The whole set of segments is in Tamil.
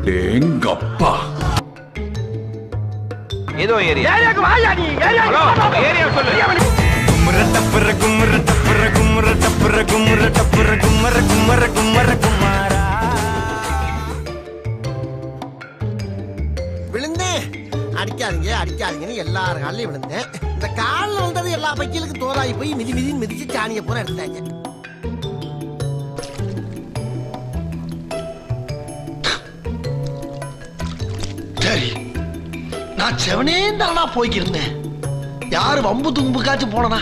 அடேங்கப்பா. ஏதோ ஏரியாக்கு வாயா நீ ஏரியா சொல்லு. கும்மர டப்பர கும்மர டப்பர கும்மர டப்பர கும்மர டப்பர கும்மர கும்மர கும்மர குமாரா. விழுந்தேன். அடிக்காதீங்க அடிக்காதீங்கன்னு எல்லாரும் காலையும் விழுந்தேன். இந்த காலில் வந்தது எல்லா பைக்கிலுக்கும் தோலாகி போய் மிதிச்சு சாணியை பூரா எடுத்தாங்க. சரி, நான் செவனே தானா போய்க்கிருந்தேன். யாரு வம்பு தும்புக்காச்சும் போனா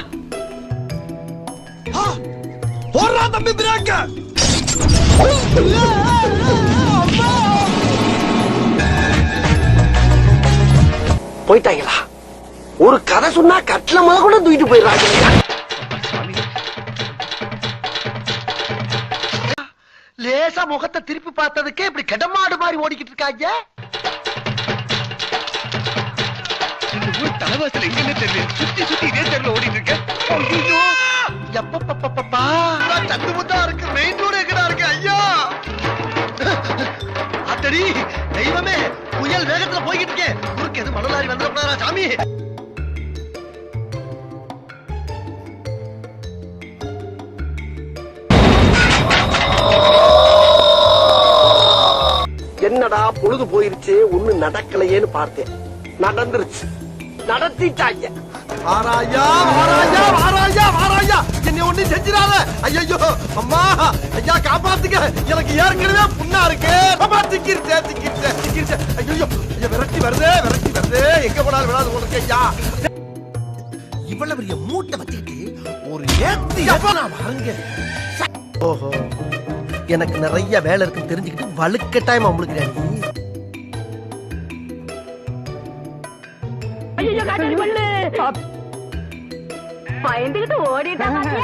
போடுறா தம்பி பிரேக்க. போயிட்டாங்களா? ஒரு கதை சொன்னா கட்டில முதல் கூட தூக்கிட்டு போயிடுறாங்க. லேசா முகத்தை திருப்பி பார்த்ததுக்கே இப்படி கடமாடு மாதிரி ஓடிக்கிட்டு இருக்காங்க. தலைவாசல எங்கன்னு தெரியல, சுத்தி சுத்தி இதே தெருல ஓடிட்டு இருக்கேன். எப்பப்பா தட்டு முத்தா இருக்கு. மெயின் ரோடு எங்கடா இருக்கு ஐயா? அத்தடி தெய்வமே, புயல் வேகத்துல போய்கிட்டு இருக்கேன். குறுக்கு எது மணலாரி வந்துடக்கூடாதா சாமி? என்னடா பொழுது போயிருச்சு, ஒண்ணு நடக்கலையேன்னு பார்த்தேன். நடந்துருச்சு, நடத்திட்டாங்க. ஆராயா ஆராயா ஆராயா ஆராயா, என்னை ஒண்ணு செஞ்சிடாத. ஐயோ அம்மா, ஐயா காப்பாத்துங்க, எனக்கு ஏற்கனவே புண்ணா இருக்கு. திக்கிருச்சே. ஐயோ விரட்டி வருதே, எங்க போனாலும் விடாது போல ஐயா. இவ்வளவு பெரிய மூட்டை வச்சுக்கிட்டு ஒரு ஏத்தி நான் வாங்க. ஓஹோ, எனக்கு நிறைய வேலை இருக்குன்னு தெரிஞ்சுக்கிட்டு வலுக்கட்டாயமா உங்களுக்கு பயந்துகிட்டு ஓடிட்டாங்க.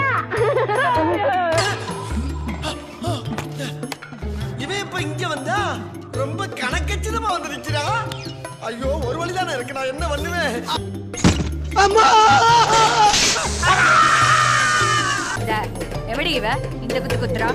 இவன் இப்ப இங்க வந்தா ரொம்ப கணக்கச்சிதமா வந்து நிக்கிறா. ஐயோ, ஒரு வழிதானே இருக்கு, நான் என்ன பண்ணுவேன்? அம்மா, எப்படி இவ இந்த குத்து குத்துறா?